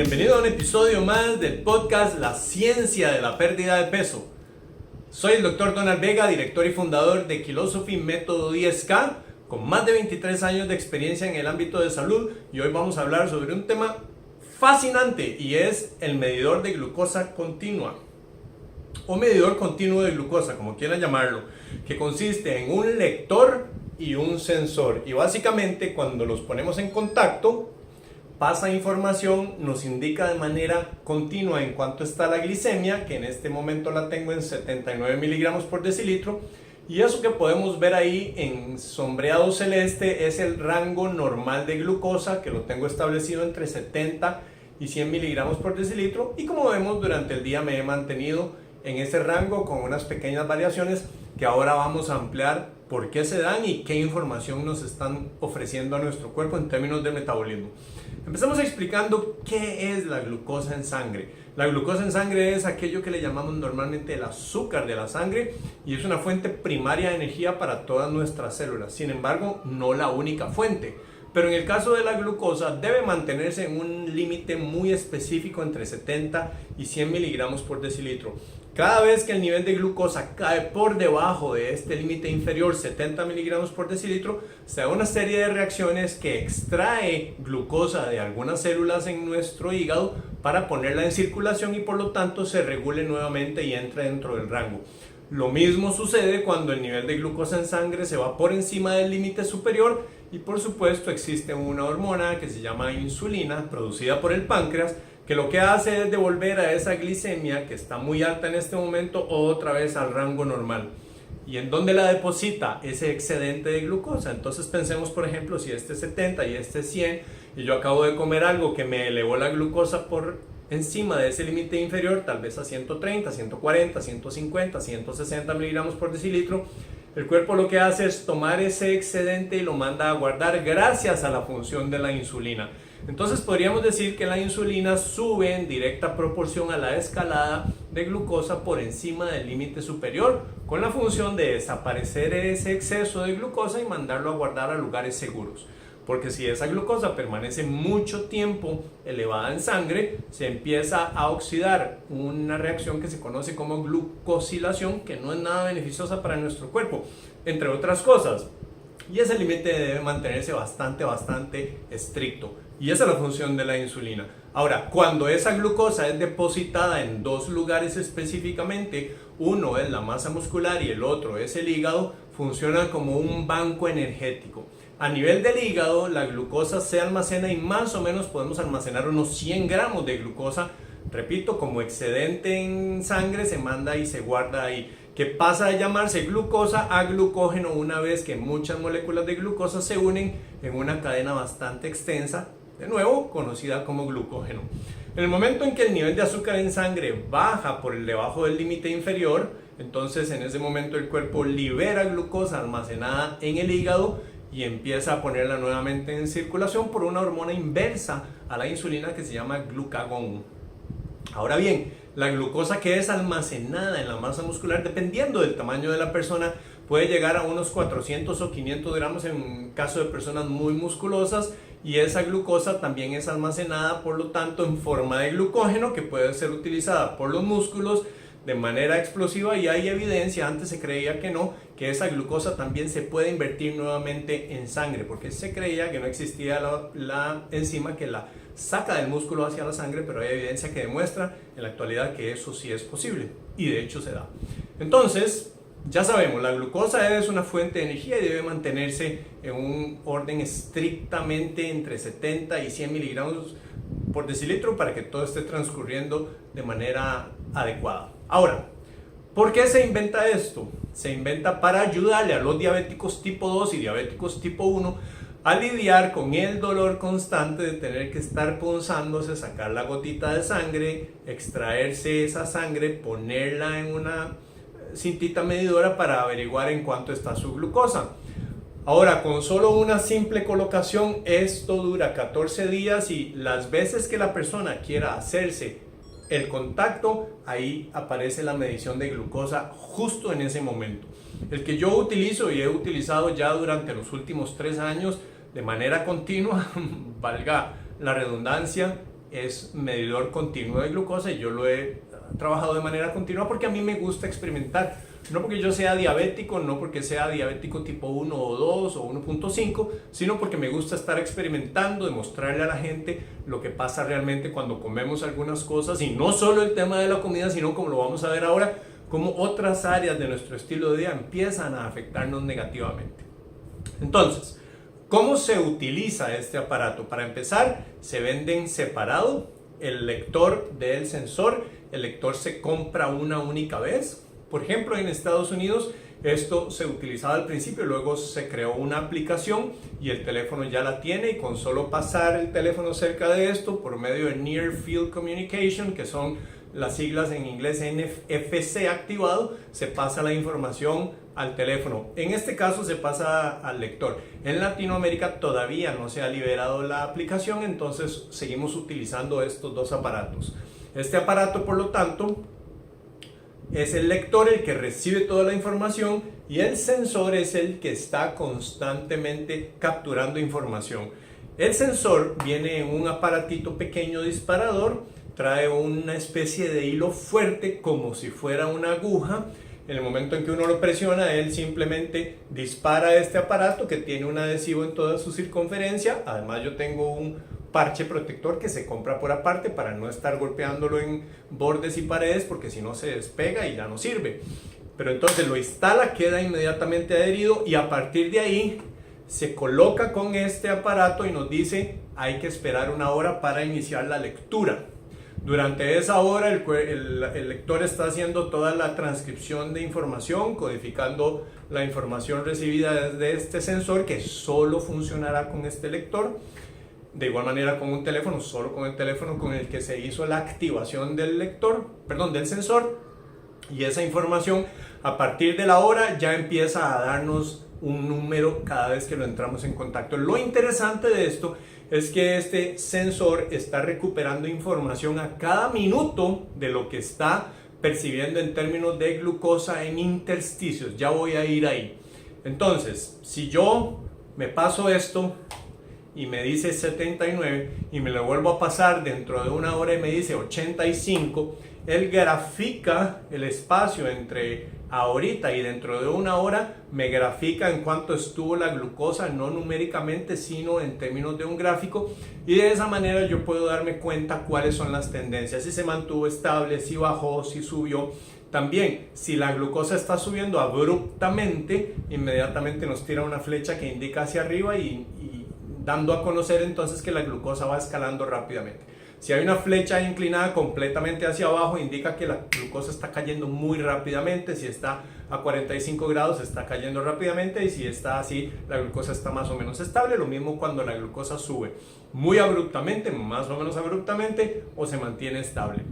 bienvenido a un episodio más del podcast La Ciencia de la Pérdida de Peso. Soy el Dr. Donald Vega, director y fundador de Kilosophy Método 10K, con más de 23 años de experiencia en el ámbito de salud, y hoy vamos a hablar sobre un tema fascinante y es el medidor de glucosa continua o medidor continuo de glucosa, como quieran llamarlo, que consiste en un lector y un sensor, y básicamente cuando los ponemos en contacto pasa información, nos indica de manera continua en cuánto está la glicemia, que en este momento la tengo en 79 miligramos por decilitro, y eso que podemos ver ahí en sombreado celeste es el rango normal de glucosa, que lo tengo establecido entre 70 y 100 miligramos por decilitro, y como vemos durante el día me he mantenido en ese rango con unas pequeñas variaciones que ahora vamos a ampliar por qué se dan y qué información nos están ofreciendo a nuestro cuerpo en términos de metabolismo. Empezamos explicando qué es la glucosa en sangre. La glucosa en sangre es aquello que le llamamos normalmente el azúcar de la sangre y es una fuente primaria de energía para todas nuestras células. Sin embargo, no la única fuente. Pero en el caso de la glucosa debe mantenerse en un límite muy específico entre 70 y 100 miligramos por decilitro. Cada vez que el nivel de glucosa cae por debajo de este límite inferior, 70 miligramos por decilitro, se da una serie de reacciones que extrae glucosa de algunas células en nuestro hígado para ponerla en circulación y por lo tanto se regule nuevamente y entre dentro del rango. Lo mismo sucede cuando el nivel de glucosa en sangre se va por encima del límite superior y por supuesto existe una hormona que se llama insulina producida por el páncreas que lo que hace es devolver a esa glicemia que está muy alta en este momento otra vez al rango normal. ¿Y en dónde la deposita ese excedente de glucosa? Entonces pensemos, por ejemplo, si este es 70 y este es 100 y yo acabo de comer algo que me elevó la glucosa por encima de ese límite inferior, tal vez a 130, 140, 150, 160 miligramos por decilitro, el cuerpo lo que hace es tomar ese excedente y lo manda a guardar gracias a la función de la insulina. Entonces podríamos decir que la insulina sube en directa proporción a la escalada de glucosa por encima del límite superior, con la función de desaparecer ese exceso de glucosa y mandarlo a guardar a lugares seguros. Porque si esa glucosa permanece mucho tiempo elevada en sangre, se empieza a oxidar, una reacción que se conoce como glucosilación, que no es nada beneficiosa para nuestro cuerpo, entre otras cosas. Y ese límite debe mantenerse bastante estricto. Y esa es la función de la insulina. Ahora, cuando esa glucosa es depositada en dos lugares específicamente, uno es la masa muscular y el otro es el hígado, funciona como un banco energético. A nivel del hígado, la glucosa se almacena y más o menos podemos almacenar unos 100 gramos de glucosa. Repito, como excedente en sangre se manda y se guarda ahí, que pasa de llamarse glucosa a glucógeno una vez que muchas moléculas de glucosa se unen en una cadena bastante extensa, de nuevo conocida como glucógeno. En el momento en que el nivel de azúcar en sangre baja por debajo del límite inferior, entonces en ese momento el cuerpo libera glucosa almacenada en el hígado y empieza a ponerla nuevamente en circulación por una hormona inversa a la insulina que se llama glucagón. Ahora bien, la glucosa que es almacenada en la masa muscular, dependiendo del tamaño de la persona, puede llegar a unos 400 o 500 gramos en caso de personas muy musculosas, y esa glucosa también es almacenada, por lo tanto, en forma de glucógeno que puede ser utilizada por los músculos de manera explosiva, y hay evidencia, antes se creía que no, que esa glucosa también se puede invertir nuevamente en sangre, porque se creía que no existía la enzima que la saca del músculo hacia la sangre, pero hay evidencia que demuestra en la actualidad que eso sí es posible, y de hecho se da. Entonces, ya sabemos, la glucosa es una fuente de energía y debe mantenerse en un orden estrictamente entre 70 y 100 miligramos por decilitro para que todo esté transcurriendo de manera adecuada. Ahora, ¿por qué se inventa esto? Se inventa para ayudarle a los diabéticos tipo 2 y diabéticos tipo 1 a lidiar con el dolor constante de tener que estar punzándose, sacar la gotita de sangre, extraerse esa sangre, ponerla en una cintita medidora para averiguar en cuánto está su glucosa. Ahora, con solo una simple colocación, esto dura 14 días y las veces que la persona quiera hacerse el contacto, ahí aparece la medición de glucosa justo en ese momento. El que yo utilizo y he utilizado ya durante los últimos 3 años de manera continua, valga la redundancia, es medidor continuo de glucosa y yo lo he trabajado de manera continua porque a mí me gusta experimentar. No porque yo sea diabético, no porque sea diabético tipo 1 o 2 o 1.5, sino porque me gusta estar experimentando, demostrarle a la gente lo que pasa realmente cuando comemos algunas cosas, y no solo el tema de la comida, sino como lo vamos a ver ahora, cómo otras áreas de nuestro estilo de vida empiezan a afectarnos negativamente. Entonces, ¿cómo se utiliza este aparato? Para empezar, se venden separado el lector del sensor. El lector se compra una única vez. Por ejemplo, en Estados Unidos esto se utilizaba al principio, luego se creó una aplicación y el teléfono ya la tiene, y con solo pasar el teléfono cerca de esto por medio de Near Field Communication, que son las siglas en inglés NFC activado, se pasa la información al teléfono. En este caso se pasa al lector. En Latinoamérica todavía no se ha liberado la aplicación, entonces seguimos utilizando estos dos aparatos. Este aparato, por lo tanto, es el lector el que recibe toda la información y el sensor es el que está constantemente capturando información. El sensor viene en un aparatito pequeño disparador, trae una especie de hilo fuerte como si fuera una aguja. En el momento en que uno lo presiona, él simplemente dispara este aparato que tiene un adhesivo en toda su circunferencia. Además, yo tengo un parche protector que se compra por aparte para no estar golpeándolo en bordes y paredes, porque si no se despega y ya no sirve. Pero entonces lo instala, queda inmediatamente adherido y a partir de ahí se coloca con este aparato y nos dice hay que esperar 1 hora para iniciar la lectura. Durante esa hora el lector está haciendo toda la transcripción de información, codificando la información recibida desde este sensor, que solo funcionará con este lector. De igual manera con un teléfono, solo con el teléfono con el que se hizo la activación del del sensor. Y esa información a partir de la hora ya empieza a darnos un número cada vez que lo entramos en contacto. Lo interesante de esto es que este sensor está recuperando información a cada minuto de lo que está percibiendo en términos de glucosa en intersticios. Ya voy a ir ahí. Entonces, si yo me paso esto y me dice 79 y me lo vuelvo a pasar dentro de 1 hora y me dice 85, él grafica el espacio entre ahorita y dentro de 1 hora, me grafica en cuánto estuvo la glucosa, no numéricamente, sino en términos de un gráfico, y de esa manera yo puedo darme cuenta cuáles son las tendencias, si se mantuvo estable, si bajó, si subió. También, si la glucosa está subiendo abruptamente, inmediatamente nos tira una flecha que indica hacia arriba y dando a conocer entonces que la glucosa va escalando rápidamente. Si hay una flecha inclinada completamente hacia abajo, indica que la glucosa está cayendo muy rápidamente. Si está a 45 grados, está cayendo rápidamente, y si está así, la glucosa está más o menos estable. Lo mismo cuando la glucosa sube muy abruptamente, más o menos abruptamente, o se mantiene estable.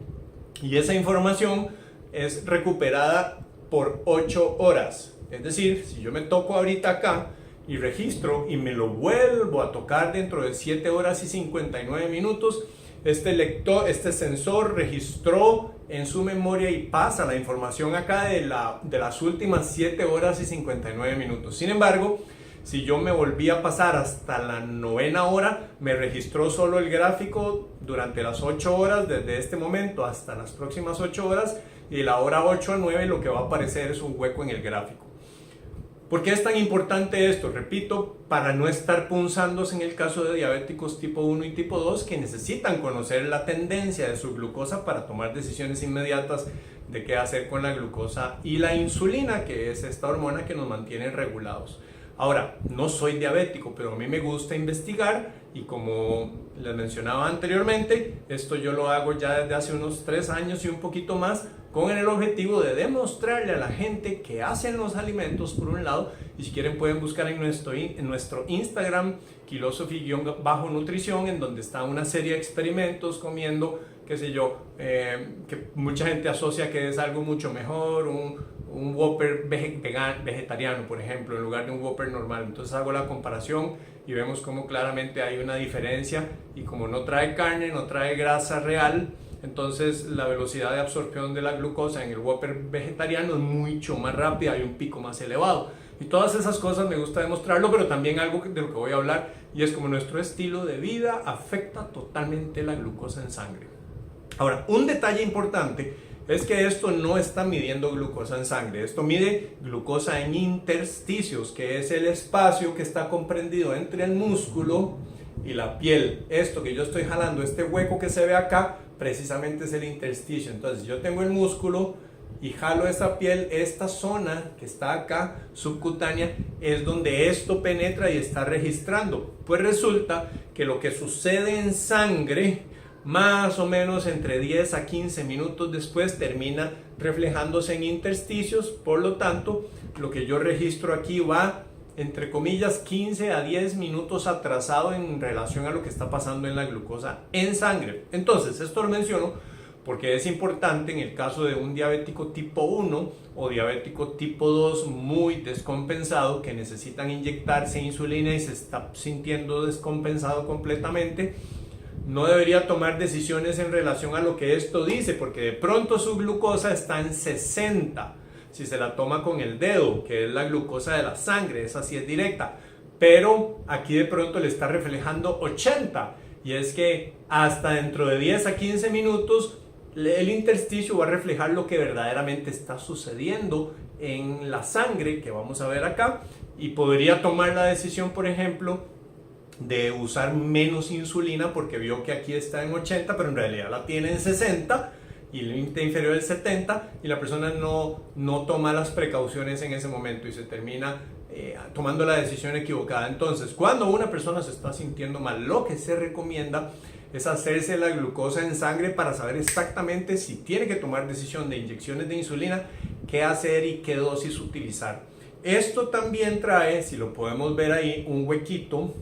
Y esa información es recuperada por 8 horas. Es decir, si yo me toco ahorita acá y registro y me lo vuelvo a tocar dentro de 7 horas y 59 minutos, este sensor registró en su memoria y pasa la información acá de las últimas 7 horas y 59 minutos. Sin embargo, si yo me volví a pasar hasta la 9ª hora, me registró solo el gráfico durante las 8 horas, desde este momento hasta las próximas 8 horas, y de la hora 8 a 9 lo que va a aparecer es un hueco en el gráfico. ¿Por qué es tan importante esto? Repito, para no estar punzándose en el caso de diabéticos tipo 1 y tipo 2 que necesitan conocer la tendencia de su glucosa para tomar decisiones inmediatas de qué hacer con la glucosa y la insulina, que es esta hormona que nos mantiene regulados. Ahora, no soy diabético, pero a mí me gusta investigar, y como les mencionaba anteriormente, esto yo lo hago ya desde hace unos 3 años y un poquito más, con el objetivo de demostrarle a la gente qué hacen los alimentos por un lado, y si quieren pueden buscar en nuestro Instagram, Kilosophy_nutrición, en donde está una serie de experimentos comiendo, qué sé yo, que mucha gente asocia que es algo mucho mejor, un Whopper vegetariano, por ejemplo, en lugar de un Whopper normal. Entonces hago la comparación y vemos cómo claramente hay una diferencia, y como no trae carne, no trae grasa real, entonces la velocidad de absorción de la glucosa en el Whopper vegetariano es mucho más rápida, hay un pico más elevado. Y todas esas cosas me gusta demostrarlo, pero también algo de lo que voy a hablar, y es como nuestro estilo de vida afecta totalmente la glucosa en sangre. Ahora, un detalle importante es que esto no está midiendo glucosa en sangre, esto mide glucosa en intersticios, que es el espacio que está comprendido entre el músculo y la piel. Esto que yo estoy jalando, este hueco que se ve acá, precisamente es el intersticio. Entonces yo tengo el músculo y jalo esa piel, esta zona que está acá, subcutánea, es donde esto penetra y está registrando. Pues resulta que lo que sucede en sangre, más o menos entre 10 a 15 minutos después, termina reflejándose en intersticios. Por lo tanto, lo que yo registro aquí va, entre comillas, 15 a 10 minutos atrasado en relación a lo que está pasando en la glucosa en sangre. Entonces, esto lo menciono porque es importante en el caso de un diabético tipo 1 o diabético tipo 2 muy descompensado, que necesitan inyectarse insulina y se está sintiendo descompensado completamente. No debería tomar decisiones en relación a lo que esto dice, porque de pronto su glucosa está en 60. Si se la toma con el dedo, que es la glucosa de la sangre, esa sí es directa. Pero aquí de pronto le está reflejando 80. Y es que hasta dentro de 10 a 15 minutos el intersticio va a reflejar lo que verdaderamente está sucediendo en la sangre, que vamos a ver acá. Y podría tomar la decisión, por ejemplo, de usar menos insulina porque vio que aquí está en 80, pero en realidad la tiene en 60 y el límite inferior es 70, y la persona no toma las precauciones en ese momento y se termina tomando la decisión equivocada. Entonces, cuando una persona se está sintiendo mal, lo que se recomienda es hacerse la glucosa en sangre para saber exactamente si tiene que tomar decisión de inyecciones de insulina, qué hacer y qué dosis utilizar. Esto también trae, si lo podemos ver ahí, un huequito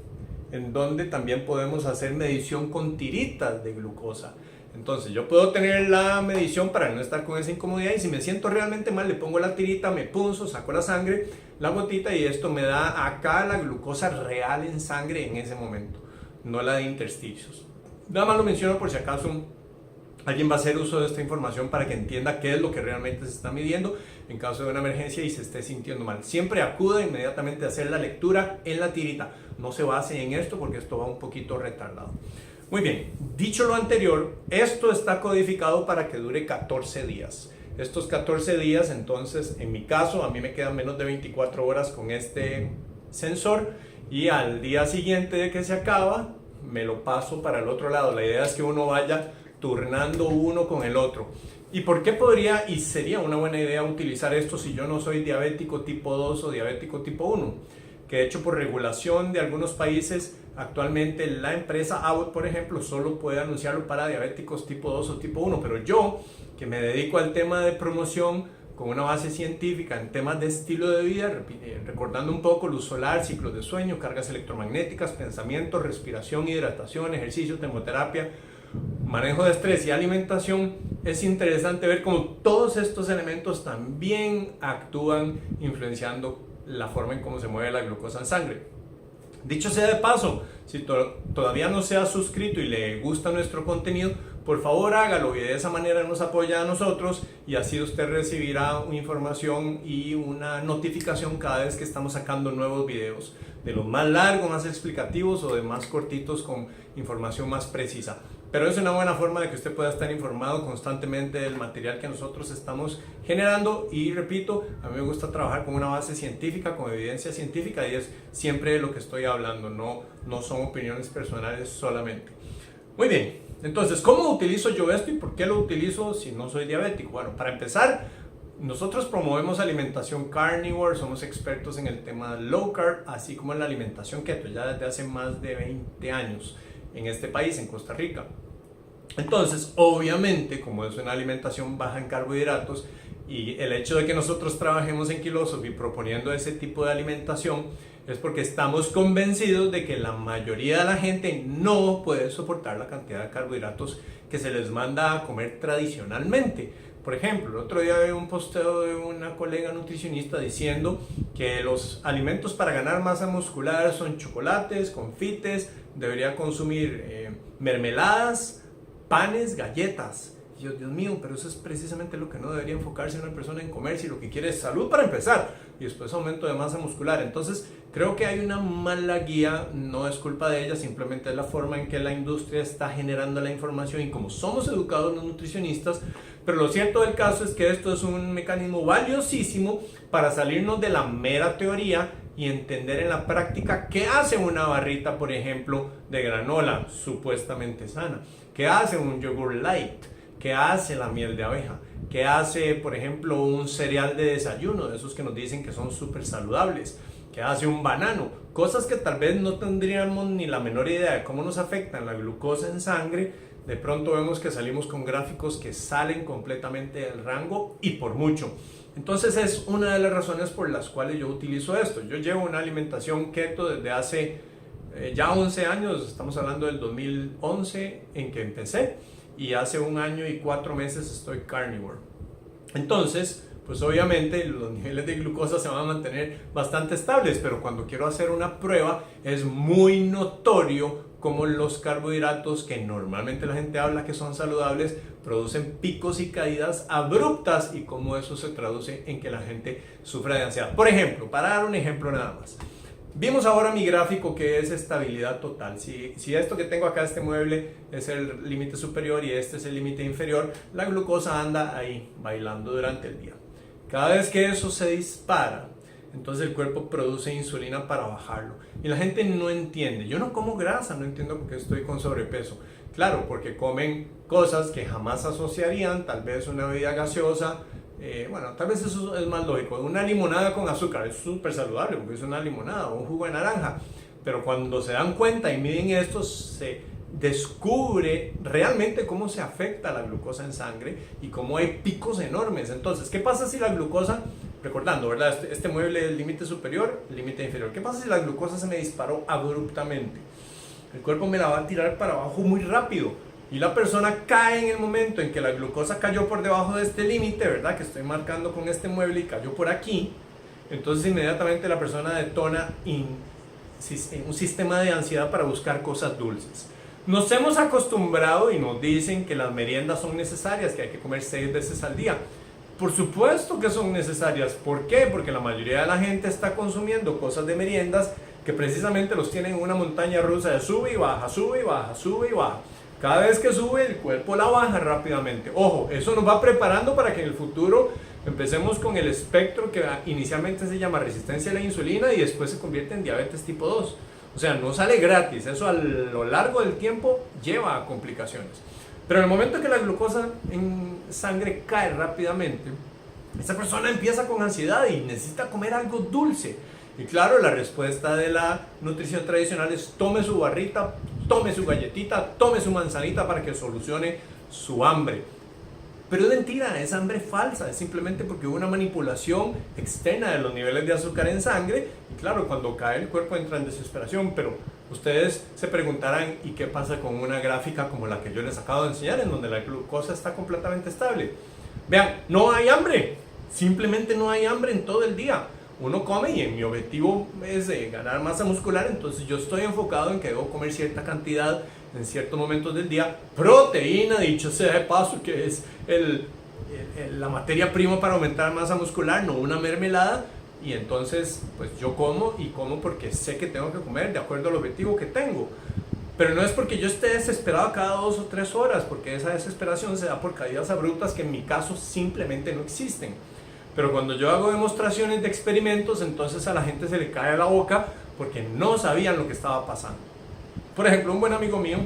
en donde también podemos hacer medición con tiritas de glucosa. Entonces yo puedo tener la medición para no estar con esa incomodidad, y si me siento realmente mal le pongo la tirita, me punzo, saco la sangre, la gotita, y esto me da acá la glucosa real en sangre en ese momento, no la de intersticios. Nada más lo menciono por si acaso alguien va a hacer uso de esta información para que entienda qué es lo que realmente se está midiendo en caso de una emergencia y se esté sintiendo mal. Siempre acuda inmediatamente a hacer la lectura en la tirita. No se base en esto porque esto va un poquito retardado. Muy bien, dicho lo anterior, esto está codificado para que dure 14 días. Estos 14 días, entonces, en mi caso, a mí me quedan menos de 24 horas con este sensor, y al día siguiente de que se acaba, me lo paso para el otro lado. La idea es que uno vaya turnando uno con el otro. ¿Y por qué podría y sería una buena idea utilizar esto si yo no soy diabético tipo 2 o diabético tipo 1? Que de hecho, por regulación de algunos países, actualmente la empresa Abbott, por ejemplo, solo puede anunciarlo para diabéticos tipo 2 o tipo 1, pero yo, que me dedico al tema de promoción con una base científica en temas de estilo de vida, recordando un poco luz solar, ciclos de sueño, cargas electromagnéticas, pensamiento, respiración, hidratación, ejercicio, termoterapia, manejo de estrés y alimentación, es interesante ver cómo todos estos elementos también actúan influenciando la forma en cómo se mueve la glucosa en sangre. Dicho sea de paso, si todavía no se ha suscrito y le gusta nuestro contenido, por favor hágalo, y de esa manera nos apoya a nosotros, y así usted recibirá una información y una notificación cada vez que estamos sacando nuevos videos, de los más largos, más explicativos, o de más cortitos con información más precisa. Pero es una buena forma de que usted pueda estar informado constantemente del material que nosotros estamos generando. Y repito, a mí me gusta trabajar con una base científica, con evidencia científica, y es siempre de lo que estoy hablando, no son opiniones personales solamente. Muy bien, entonces, ¿cómo utilizo yo esto y por qué lo utilizo si no soy diabético? Bueno, para empezar, nosotros promovemos alimentación carnívora, somos expertos en el tema low carb, así como en la alimentación keto, ya desde hace más de 20 años en este país, en Costa Rica. Entonces, obviamente, como es una alimentación baja en carbohidratos, y el hecho de que nosotros trabajemos en Kilosophy proponiendo ese tipo de alimentación es porque estamos convencidos de que la mayoría de la gente no puede soportar la cantidad de carbohidratos que se les manda a comer tradicionalmente. Por ejemplo, el otro día vi un posteo de una colega nutricionista diciendo que los alimentos para ganar masa muscular son chocolates, confites, debería consumir mermeladas, panes, galletas. Dios mío, pero eso es precisamente lo que no debería enfocarse una persona en comer si lo que quiere es salud para empezar y después aumento de masa muscular. Entonces creo que hay una mala guía, no es culpa de ella, simplemente es la forma en que la industria está generando la información y como somos educados los nutricionistas. Pero lo cierto del caso es que esto es un mecanismo valiosísimo para salirnos de la mera teoría y entender en la práctica qué hace una barrita, por ejemplo, de granola supuestamente sana, qué hace un yogur light, qué hace la miel de abeja, qué hace, por ejemplo, un cereal de desayuno, de esos que nos dicen que son súper saludables, qué hace un banano, cosas que tal vez no tendríamos ni la menor idea de cómo nos afectan la glucosa en sangre. De pronto vemos que salimos con gráficos que salen completamente del rango y por mucho. Entonces es una de las razones por las cuales yo utilizo esto. Yo llevo una alimentación keto desde hace ya 11 años, estamos hablando del 2011 en que empecé, y hace 1 año y 4 meses estoy carnívoro. Entonces, pues obviamente los niveles de glucosa se van a mantener bastante estables, pero cuando quiero hacer una prueba es muy notorio cómo los carbohidratos que normalmente la gente habla que son saludables producen picos y caídas abruptas y cómo eso se traduce en que la gente sufra de ansiedad. Por ejemplo, para dar un ejemplo nada más. Vimos ahora mi gráfico que es estabilidad total. Si esto que tengo acá, este mueble, es el límite superior y este es el límite inferior, la glucosa anda ahí bailando durante el día. Cada vez que eso se dispara, entonces el cuerpo produce insulina para bajarlo. Y la gente no entiende. Yo no como grasa, no entiendo por qué estoy con sobrepeso. Claro, porque comen cosas que jamás asociarían, tal vez una bebida gaseosa. Bueno, tal vez eso es más lógico. Una limonada con azúcar es súper saludable porque es una limonada o un jugo de naranja. Pero cuando se dan cuenta y miden esto, se descubre realmente cómo se afecta la glucosa en sangre y cómo hay picos enormes. Entonces, ¿qué pasa si la glucosa, recordando, ¿verdad? Este mueble es el límite superior, el límite inferior. ¿Qué pasa si la glucosa se me disparó abruptamente? El cuerpo me la va a tirar para abajo muy rápido. Y la persona cae en el momento en que la glucosa cayó por debajo de este límite, ¿verdad? Que estoy marcando con este mueble y cayó por aquí. Entonces inmediatamente la persona detona un sistema de ansiedad para buscar cosas dulces. Nos hemos acostumbrado y nos dicen que las meriendas son necesarias, que hay que comer 6 veces al día. Por supuesto que son necesarias. ¿Por qué? Porque la mayoría de la gente está consumiendo cosas de meriendas que precisamente los tienen en una montaña rusa de sube y baja, sube y baja, sube y baja. Cada vez que sube, el cuerpo la baja rápidamente. Ojo, eso nos va preparando para que en el futuro empecemos con el espectro que inicialmente se llama resistencia a la insulina y después se convierte en diabetes tipo 2. O sea, no sale gratis, eso a lo largo del tiempo lleva a complicaciones. Pero en el momento que la glucosa en sangre cae rápidamente, esa persona empieza con ansiedad y necesita comer algo dulce. Y claro, la respuesta de la nutrición tradicional es tome su barrita, tome su galletita, tome su manzanita para que solucione su hambre. Pero es mentira, es hambre falsa, es simplemente porque hubo una manipulación externa de los niveles de azúcar en sangre y claro, cuando cae el cuerpo entra en desesperación, pero ustedes se preguntarán ¿y qué pasa con una gráfica como la que yo les acabo de enseñar en donde la glucosa está completamente estable? Vean, no hay hambre, simplemente no hay hambre en todo el día. Uno come y mi objetivo es ganar masa muscular, entonces yo estoy enfocado en que debo comer cierta cantidad en ciertos momentos del día, proteína, dicho sea de paso, que es la materia prima para aumentar masa muscular, no una mermelada, y entonces pues yo como y como porque sé que tengo que comer de acuerdo al objetivo que tengo. Pero no es porque yo esté desesperado cada 2 o 3 horas, porque esa desesperación se da por caídas abruptas que en mi caso simplemente no existen. Pero cuando yo hago demostraciones de experimentos, entonces a la gente se le cae la boca porque no sabían lo que estaba pasando. Por ejemplo, un buen amigo mío,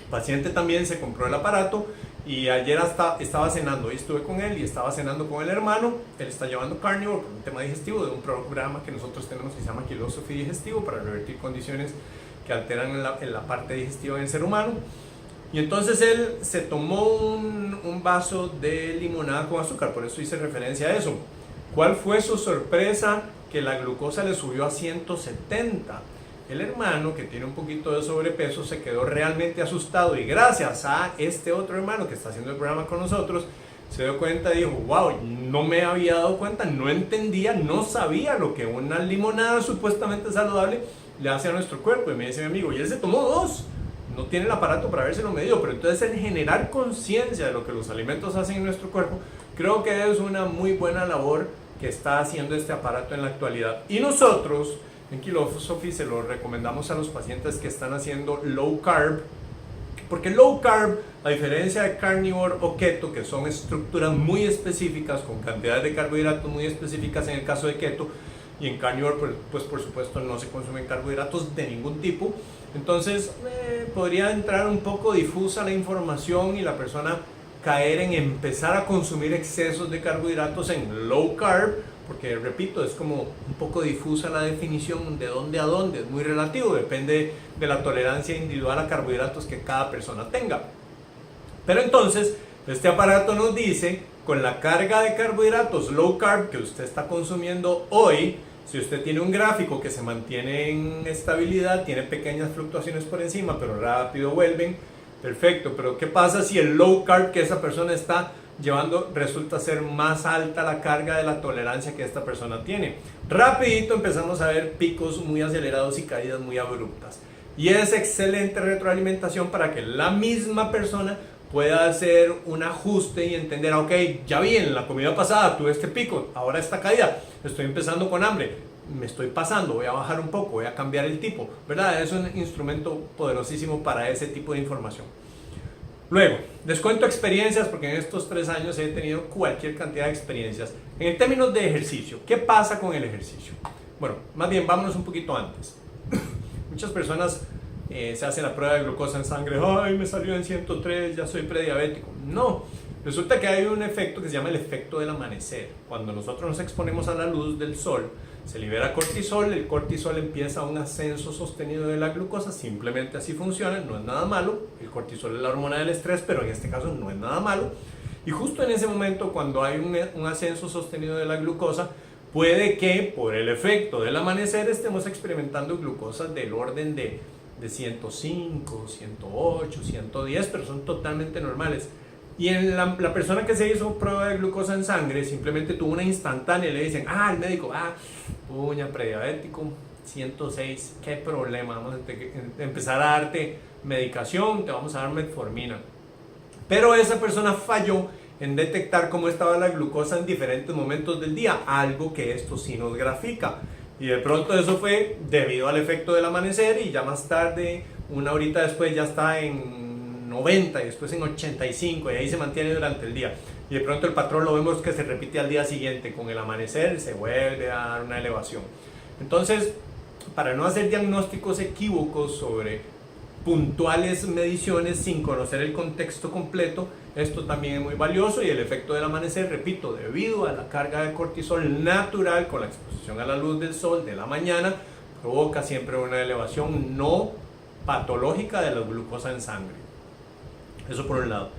paciente también, se compró el aparato y ayer estaba cenando. Hoy estuve con él y estaba cenando con el hermano. Él está llevando carnívoro por un tema digestivo de un programa que nosotros tenemos que se llama Philosophy Digestivo para revertir condiciones que alteran en la parte digestiva del ser humano. Y entonces él se tomó un vaso de limonada con azúcar, por eso hice referencia a eso. ¿Cuál fue su sorpresa? Que la glucosa le subió a 170. El hermano, que tiene un poquito de sobrepeso, se quedó realmente asustado y gracias a este otro hermano que está haciendo el programa con nosotros, se dio cuenta y dijo, wow, no me había dado cuenta, no entendía, no sabía lo que una limonada supuestamente saludable le hace a nuestro cuerpo. Y me dice mi amigo, y él se tomó 2. no tiene el aparato para habérselo medido, pero entonces el generar conciencia de lo que los alimentos hacen en nuestro cuerpo, creo que es una muy buena labor que está haciendo este aparato en la actualidad. Y nosotros en Kilosophy se lo recomendamos a los pacientes que están haciendo low carb, porque low carb, a diferencia de carnívoro o keto, que son estructuras muy específicas, con cantidades de carbohidratos muy específicas en el caso de keto, y en carnívoro, pues por supuesto no se consumen carbohidratos de ningún tipo. Entonces podría entrar un poco difusa la información y la persona caer en empezar a consumir excesos de carbohidratos en low carb, porque repito, es como un poco difusa la definición de dónde a dónde, es muy relativo, depende de la tolerancia individual a carbohidratos que cada persona tenga. Pero entonces, este aparato nos dice, con la carga de carbohidratos low carb que usted está consumiendo hoy, si usted tiene un gráfico que se mantiene en estabilidad, tiene pequeñas fluctuaciones por encima, pero rápido vuelven, perfecto. Pero ¿qué pasa si el low carb que esa persona está llevando resulta ser más alta la carga de la tolerancia que esta persona tiene? Rapidito empezamos a ver picos muy acelerados y caídas muy abruptas. Y es excelente retroalimentación para que la misma persona pueda hacer un ajuste y entender, ok, ya vi, en la comida pasada tuve este pico, ahora esta caída, estoy empezando con hambre, me estoy pasando, voy a bajar un poco, voy a cambiar el tipo, ¿verdad? Es un instrumento poderosísimo para ese tipo de información. Luego, les cuento experiencias, porque en estos 3 años he tenido cualquier cantidad de experiencias. En términos de ejercicio, ¿qué pasa con el ejercicio? Bueno, más bien, vámonos un poquito antes. Muchas personas se hacen la prueba de glucosa en sangre, ay, me salió en 103, ya soy prediabético. No, resulta que hay un efecto que se llama el efecto del amanecer. Cuando nosotros nos exponemos a la luz del sol, se libera cortisol, el cortisol empieza un ascenso sostenido de la glucosa, simplemente así funciona, no es nada malo. El cortisol es la hormona del estrés, pero en este caso no es nada malo. Y justo en ese momento, cuando hay un ascenso sostenido de la glucosa, puede que por el efecto del amanecer estemos experimentando glucosas del orden de 105, 108, 110, pero son totalmente normales. Y en la persona que se hizo prueba de glucosa en sangre simplemente tuvo una instantánea y le dicen, el médico, puña, prediabético, 106, qué problema, vamos a empezar a darte medicación, te vamos a dar metformina. Pero esa persona falló en detectar cómo estaba la glucosa en diferentes momentos del día, algo que esto sí nos grafica. Y de pronto eso fue debido al efecto del amanecer, y ya más tarde, una horita después, ya está en 90 y después en 85, y ahí se mantiene durante el día. Y de pronto el patrón lo vemos que se repite al día siguiente, con el amanecer se vuelve a dar una elevación. Entonces, para no hacer diagnósticos equívocos sobre puntuales mediciones sin conocer el contexto completo, esto también es muy valioso. Y el efecto del amanecer, repito, debido a la carga de cortisol natural con la exposición a la luz del sol de la mañana, provoca siempre una elevación no patológica de la glucosa en sangre. Eso por un lado.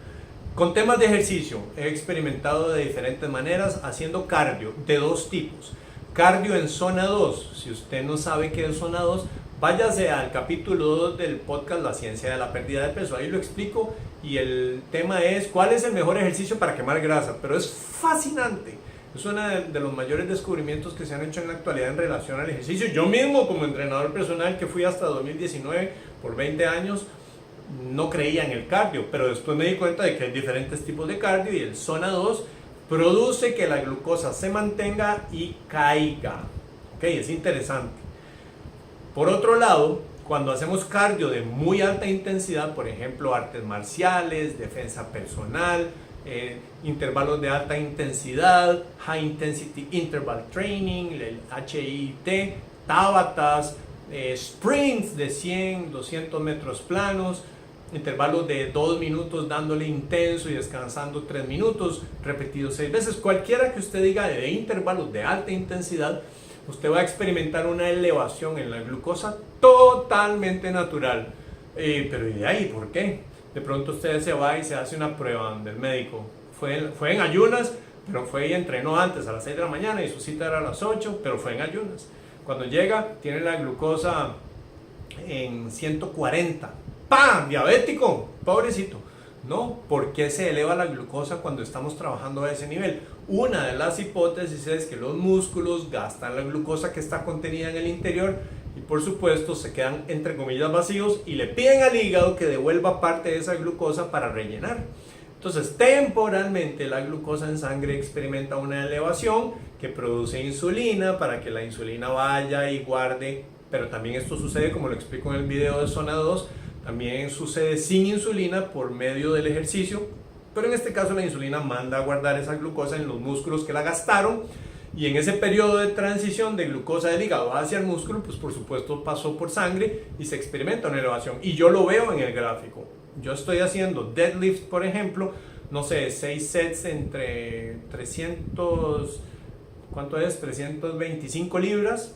Con temas de ejercicio, he experimentado de diferentes maneras haciendo cardio de 2 tipos. Cardio en zona 2, si usted no sabe qué es zona 2, váyase al capítulo 2 del podcast La Ciencia de la Pérdida de Peso, ahí lo explico, y el tema es cuál es el mejor ejercicio para quemar grasa, pero es fascinante. Es uno de los mayores descubrimientos que se han hecho en la actualidad en relación al ejercicio. Yo mismo, como entrenador personal que fui hasta 2019 por 20 años, no creía en el cardio, pero después me di cuenta de que hay diferentes tipos de cardio, y el zona 2 produce que la glucosa se mantenga y caiga. Ok, es interesante. Por otro lado, cuando hacemos cardio de muy alta intensidad, por ejemplo, artes marciales, defensa personal, intervalos de alta intensidad, High Intensity Interval Training, el HIIT, Tabatas, sprints de 100, 200 metros planos, intervalos de 2 minutos dándole intenso y descansando 3 minutos, repetidos 6 veces. Cualquiera que usted diga de intervalos de alta intensidad, usted va a experimentar una elevación en la glucosa totalmente natural. Pero ¿y de ahí por qué? De pronto usted se va y se hace una prueba donde el médico fue en ayunas, pero fue y entrenó antes a las 6 de la mañana y su cita era a las 8, pero fue en ayunas. Cuando llega, tiene la glucosa en 140. ¡Pam! Diabético, pobrecito. No, ¿por qué se eleva la glucosa cuando estamos trabajando a ese nivel? Una de las hipótesis es que los músculos gastan la glucosa que está contenida en el interior y por supuesto se quedan entre comillas vacíos y le piden al hígado que devuelva parte de esa glucosa para rellenar. Entonces temporalmente la glucosa en sangre experimenta una elevación que produce insulina para que la insulina vaya y guarde, pero también esto sucede, como lo explico en el video de zona 2, también sucede sin insulina por medio del ejercicio, pero en este caso la insulina manda a guardar esa glucosa en los músculos que la gastaron. Y en ese periodo de transición de glucosa del hígado hacia el músculo, pues por supuesto pasó por sangre y se experimenta una elevación. Y yo lo veo en el gráfico. Yo estoy haciendo deadlift, por ejemplo, no sé, 6 sets entre 300, ¿cuánto es? 325 libras,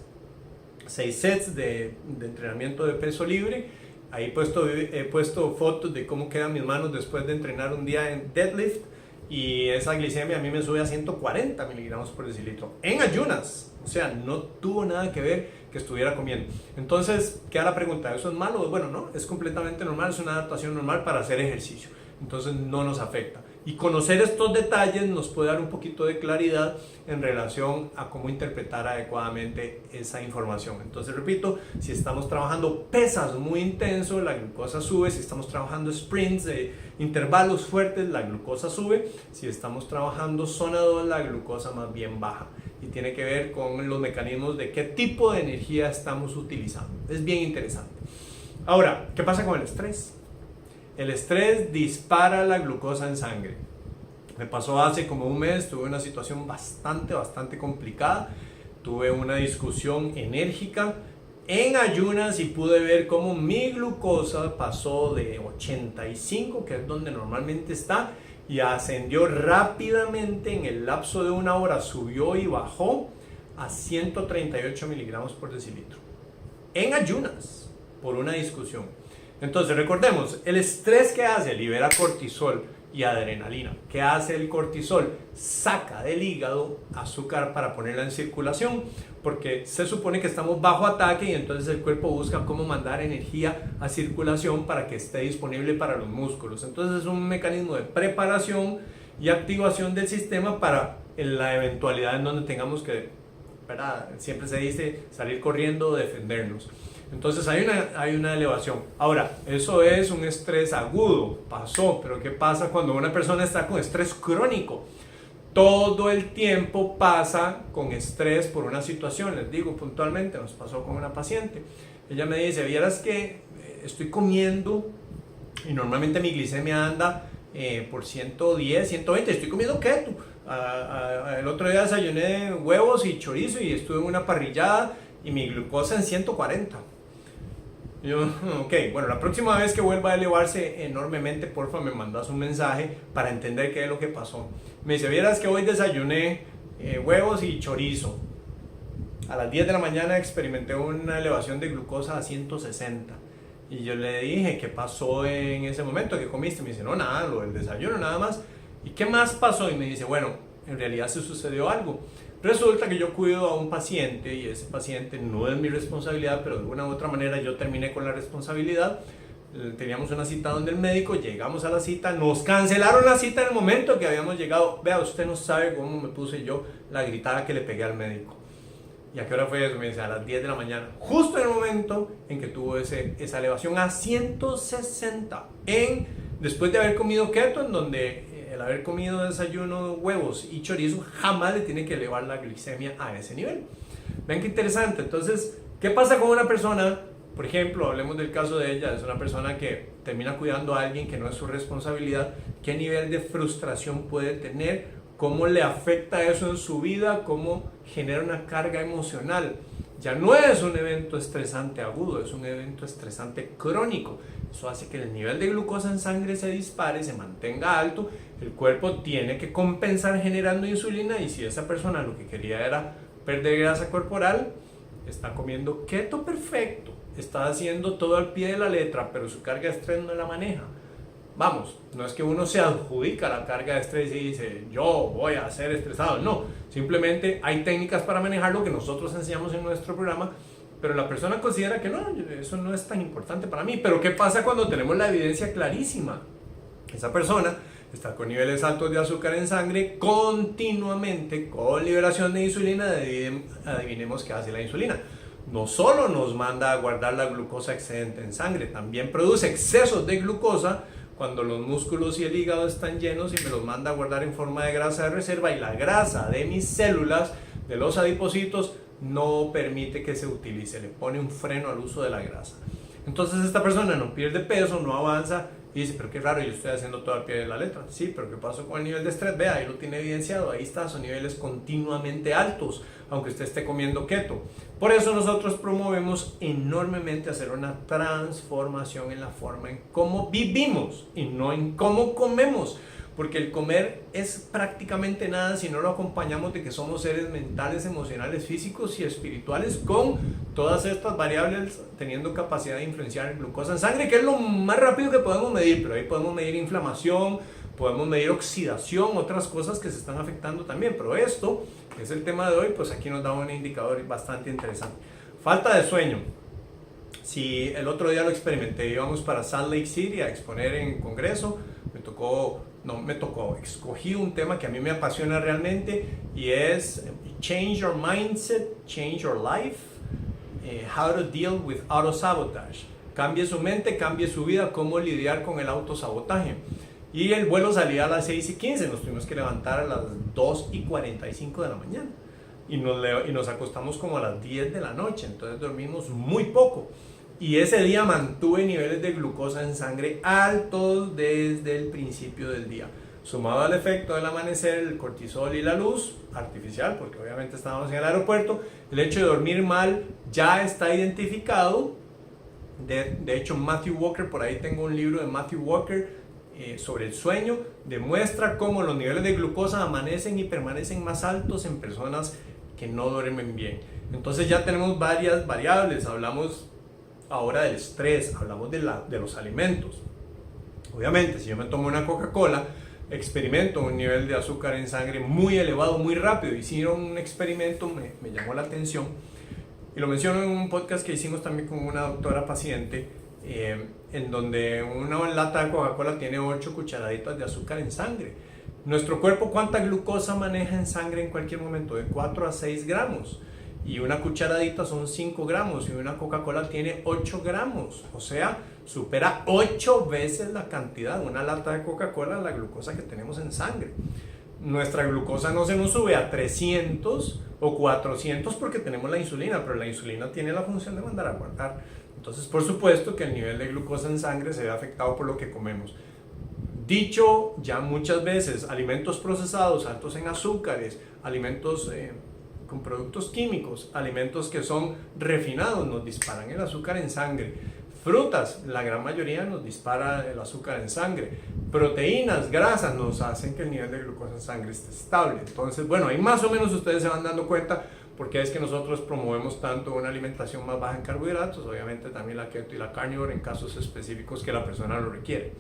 6 sets de entrenamiento de peso libre. Ahí he puesto fotos de cómo quedan mis manos después de entrenar un día en deadlift. Y esa glicemia a mí me sube a 140 miligramos por decilitro en ayunas, o sea, no tuvo nada que ver que estuviera comiendo. Entonces queda la pregunta, ¿eso es malo? Bueno, no, es completamente normal, es una adaptación normal para hacer ejercicio, entonces no nos afecta. Y conocer estos detalles nos puede dar un poquito de claridad en relación a cómo interpretar adecuadamente esa información. Entonces repito, si estamos trabajando pesas muy intenso, la glucosa sube. Si estamos trabajando sprints de intervalos fuertes, la glucosa sube. Si estamos trabajando zona 2, la glucosa más bien baja. Y tiene que ver con los mecanismos de qué tipo de energía estamos utilizando. Es bien interesante. Ahora, ¿qué pasa con el estrés? El estrés dispara la glucosa en sangre. Me pasó hace como un mes, tuve una situación bastante complicada. Tuve una discusión enérgica en ayunas y pude ver cómo mi glucosa pasó de 85, que es donde normalmente está, y ascendió rápidamente en el lapso de una hora, subió y bajó a 138 miligramos por decilitro. En ayunas, por una discusión. Entonces recordemos, el estrés que hace libera cortisol y adrenalina. ¿Qué hace el cortisol? Saca del hígado azúcar para ponerla en circulación, porque se supone que estamos bajo ataque y entonces el cuerpo busca cómo mandar energía a circulación para que esté disponible para los músculos. Entonces es un mecanismo de preparación y activación del sistema para la eventualidad en donde tengamos que, ¿verdad? Siempre se dice salir corriendo o defendernos. Entonces hay una elevación. Ahora, eso es un estrés agudo, pasó, pero ¿qué pasa cuando una persona está con estrés crónico? Todo el tiempo pasa con estrés por una situación. Les digo puntualmente, nos pasó con una paciente. Ella me dice, vieras que estoy comiendo y normalmente mi glicemia anda por 110, 120, estoy comiendo keto. El otro día desayuné huevos y chorizo y estuve en una parrillada y mi glucosa en 140. Yo, ok, bueno, la próxima vez que vuelva a elevarse enormemente, porfa, me mandas un mensaje para entender qué es lo que pasó. Me dice, vieras que hoy desayuné huevos y chorizo. A las 10 de la mañana experimenté una elevación de glucosa a 160. Y yo le dije, ¿qué pasó en ese momento? ¿Qué comiste? Me dice, no, nada, lo del desayuno nada más. ¿Y qué más pasó? Y me dice, bueno, en realidad se sucedió algo. Resulta que yo cuido a un paciente y ese paciente no es mi responsabilidad, pero de una u otra manera yo terminé con la responsabilidad. Teníamos una cita donde el médico, llegamos a la cita, nos cancelaron la cita en el momento que habíamos llegado. Vea, usted no sabe cómo me puse yo la gritada que le pegué al médico. ¿Y a qué hora fue eso? Me dice, a las 10 de la mañana, justo en el momento en que tuvo esa elevación a 160, después de haber comido keto, en donde el haber comido desayuno, huevos y chorizo jamás le tiene que elevar la glicemia a ese nivel. Vean qué interesante. Entonces, ¿qué pasa con una persona? Por ejemplo, hablemos del caso de ella, es una persona que termina cuidando a alguien que no es su responsabilidad. ¿Qué nivel de frustración puede tener? ¿Cómo le afecta eso en su vida? ¿Cómo genera una carga emocional? Ya no es un evento estresante agudo, es un evento estresante crónico. Eso hace que el nivel de glucosa en sangre se dispare, se mantenga alto. El cuerpo tiene que compensar generando insulina y si esa persona lo que quería era perder grasa corporal, está comiendo keto perfecto, está haciendo todo al pie de la letra, pero su carga de estrés no la maneja. Vamos, no es que uno se adjudica la carga de estrés y dice yo voy a ser estresado, no, simplemente hay técnicas para manejarlo que nosotros enseñamos en nuestro programa, pero la persona considera que no, eso no es tan importante para mí. Pero ¿qué pasa cuando tenemos la evidencia clarísima? Esa persona está con niveles altos de azúcar en sangre continuamente, con liberación de insulina. Adivinemos qué hace la insulina. no solo nos manda a guardar la glucosa excedente en sangre, también produce excesos de glucosa cuando los músculos y el hígado están llenos y me los manda a guardar en forma de grasa de reserva, y la grasa de mis células, de los adipocitos, no permite que se utilice, le pone un freno al uso de la grasa. Entonces esta persona no pierde peso, no avanza y dice, pero qué raro, yo estoy haciendo todo al pie de la letra. Sí, pero ¿qué pasó con el nivel de estrés? Vea, ahí lo tiene evidenciado, ahí está, son niveles continuamente altos, aunque usted esté comiendo keto. Por eso nosotros promovemos enormemente hacer una transformación en la forma en cómo vivimos y no en cómo comemos. Porque el comer es prácticamente nada si no lo acompañamos de que somos seres mentales, emocionales, físicos y espirituales, con todas estas variables teniendo capacidad de influenciar el glucosa en sangre, que es lo más rápido que podemos medir. Pero ahí podemos medir inflamación, podemos medir oxidación, otras cosas que se están afectando también. Pero esto, que es el tema de hoy, pues aquí nos da un indicador bastante interesante. Falta de sueño. Si el otro día lo experimenté, íbamos para Salt Lake City a exponer en congreso, escogí un tema que a mí me apasiona realmente, y es Change Your Mindset, Change Your Life, How to Deal with Auto-Sabotage. Cambie su mente, cambie su vida, cómo lidiar con el autosabotaje. Y el vuelo salía a las 6:15, nos tuvimos que levantar a las 2:45 de la mañana. Y nos acostamos como a las 10 de la noche, entonces dormimos muy poco. Y ese día mantuve niveles de glucosa en sangre altos desde el principio del día. Sumado al efecto del amanecer, el cortisol y la luz artificial, porque obviamente estábamos en el aeropuerto, el hecho de dormir mal ya está identificado. De hecho, Matthew Walker, por ahí tengo un libro de Matthew Walker sobre el sueño, demuestra cómo los niveles de glucosa amanecen y permanecen más altos en personas que no duermen bien. Entonces ya tenemos varias variables. Hablamos ahora del estrés, hablamos de los alimentos. Obviamente, si yo me tomo una Coca-Cola, experimento un nivel de azúcar en sangre muy elevado, muy rápido. Hicieron un experimento, me llamó la atención, y lo menciono en un podcast que hicimos también con una doctora paciente, en donde una lata de Coca-Cola tiene 8 cucharaditas de azúcar en sangre. Nuestro cuerpo, ¿cuánta glucosa maneja en sangre en cualquier momento? De 4 a 6 gramos. Y una cucharadita son 5 gramos, y una Coca-Cola tiene 8 gramos. O sea, supera 8 veces la cantidad de una lata de Coca-Cola, la glucosa que tenemos en sangre. Nuestra glucosa no se nos sube a 300 o 400 porque tenemos la insulina, pero la insulina tiene la función de mandar a guardar. Entonces, por supuesto que el nivel de glucosa en sangre se ve afectado por lo que comemos. Dicho ya muchas veces, alimentos procesados altos en azúcares, alimentos con productos químicos, alimentos que son refinados, nos disparan el azúcar en sangre. Frutas, la gran mayoría nos dispara el azúcar en sangre. Proteínas, grasas, nos hacen que el nivel de glucosa en sangre esté estable. Entonces, bueno, ahí más o menos ustedes se van dando cuenta porque es que nosotros promovemos tanto una alimentación más baja en carbohidratos, obviamente también la keto y la carnívora en casos específicos que la persona lo requiere.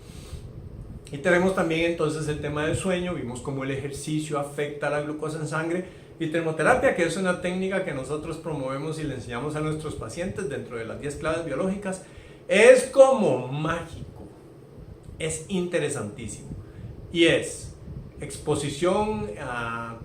Y tenemos también entonces el tema del sueño, vimos cómo el ejercicio afecta la glucosa en sangre. Y termoterapia, que es una técnica que nosotros promovemos y le enseñamos a nuestros pacientes dentro de las 10 claves biológicas, es como mágico, es interesantísimo, y es exposición a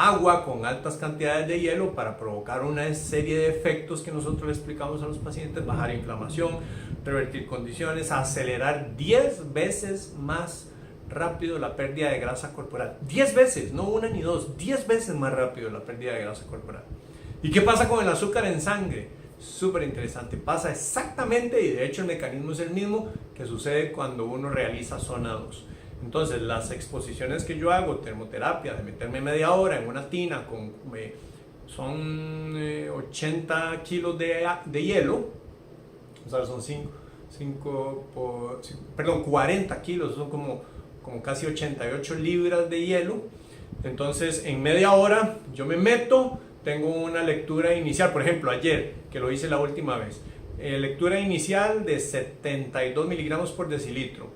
agua con altas cantidades de hielo para provocar una serie de efectos que nosotros le explicamos a los pacientes: bajar inflamación, revertir condiciones, acelerar 10 veces más rápido la pérdida de grasa corporal. 10 veces, no una ni dos, 10 veces más rápido la pérdida de grasa corporal. ¿Y qué pasa con el azúcar en sangre? Súper interesante, pasa exactamente, y de hecho el mecanismo es el mismo que sucede cuando uno realiza zona 2. Entonces las exposiciones que yo hago, termoterapia, de meterme media hora en una tina con son 80 kilos de hielo, o sea, son 40 kilos, son como casi 88 libras de hielo. Entonces en media hora yo me meto, tengo una lectura inicial, por ejemplo ayer que lo hice la última vez, lectura inicial de 72 miligramos por decilitro.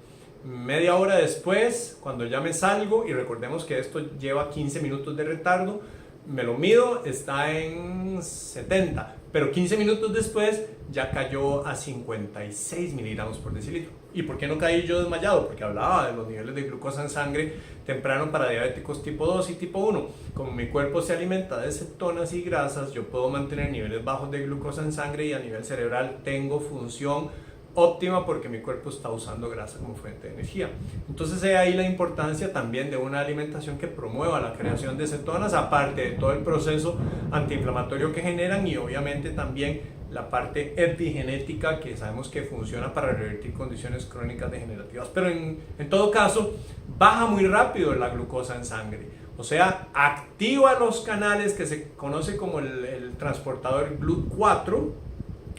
Media hora después, cuando ya me salgo, y recordemos que esto lleva 15 minutos de retardo, me lo mido, está en 70, pero 15 minutos después ya cayó a 56 miligramos por decilitro. ¿Y por qué no caí yo desmayado? Porque hablaba de los niveles de glucosa en sangre temprano para diabéticos tipo 2 y tipo 1. Como mi cuerpo se alimenta de cetonas y grasas, yo puedo mantener niveles bajos de glucosa en sangre y a nivel cerebral tengo función óptima porque mi cuerpo está usando grasa como fuente de energía. Entonces es ahí la importancia también de una alimentación que promueva la creación de cetonas, aparte de todo el proceso antiinflamatorio que generan y obviamente también la parte epigenética que sabemos que funciona para revertir condiciones crónicas degenerativas. Pero en todo caso, baja muy rápido la glucosa en sangre. O sea, activa los canales que se conoce como el transportador GLUT4,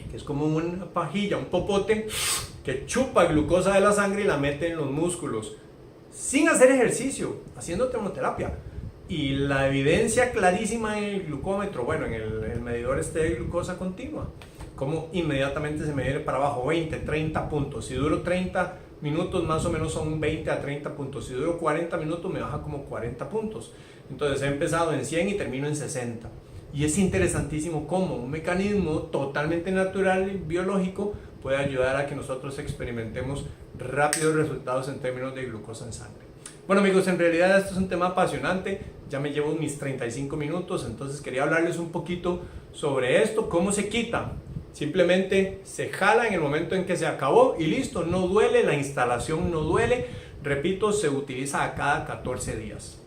que es como una pajilla, un popote que chupa glucosa de la sangre y la mete en los músculos sin hacer ejercicio, haciendo termoterapia. Y la evidencia clarísima en el glucómetro, bueno, en el medidor de glucosa continua, como inmediatamente se me viene para abajo 20, 30 puntos. Si duro 30 minutos, más o menos son 20 a 30 puntos. Si duro 40 minutos, me baja como 40 puntos. Entonces he empezado en 100 y termino en 60. Y es interesantísimo cómo un mecanismo totalmente natural y biológico puede ayudar a que nosotros experimentemos rápidos resultados en términos de glucosa en sangre. Bueno amigos, en realidad esto es un tema apasionante, ya me llevo mis 35 minutos, entonces quería hablarles un poquito sobre esto, cómo se quita. Simplemente se jala en el momento en que se acabó y listo, no duele, la instalación no duele, repito, se utiliza a cada 14 días.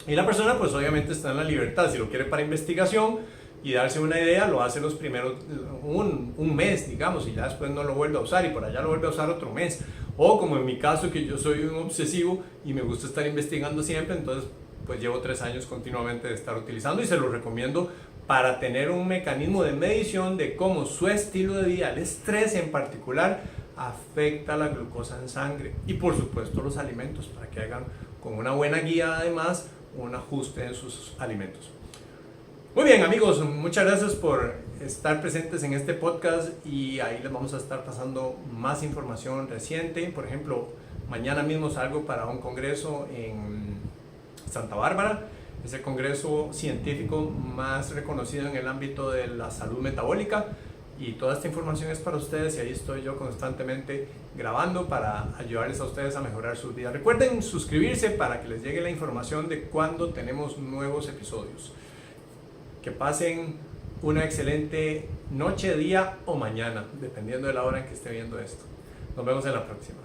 Y la persona pues obviamente está en la libertad, si lo quiere para investigación y darse una idea, lo hace los primeros, un mes digamos, y ya después no lo vuelve a usar y por allá lo vuelve a usar otro mes. O como en mi caso, que yo soy un obsesivo y me gusta estar investigando siempre, entonces pues llevo 3 años continuamente de estar utilizando y se lo recomiendo para tener un mecanismo de medición de cómo su estilo de vida, el estrés en particular, afecta la glucosa en sangre y por supuesto los alimentos, para que hagan con una buena guía además un ajuste en sus alimentos. Muy bien amigos, muchas gracias por estar presentes en este podcast y ahí les vamos a estar pasando más información reciente. Por ejemplo, mañana mismo salgo para un congreso en Santa Bárbara. Es el congreso científico más reconocido en el ámbito de la salud metabólica y toda esta información es para ustedes y ahí estoy yo constantemente grabando para ayudarles a ustedes a mejorar sus vidas. Recuerden suscribirse para que les llegue la información de cuando tenemos nuevos episodios. Que pasen una excelente noche, día o mañana, dependiendo de la hora en que esté viendo esto. Nos vemos en la próxima.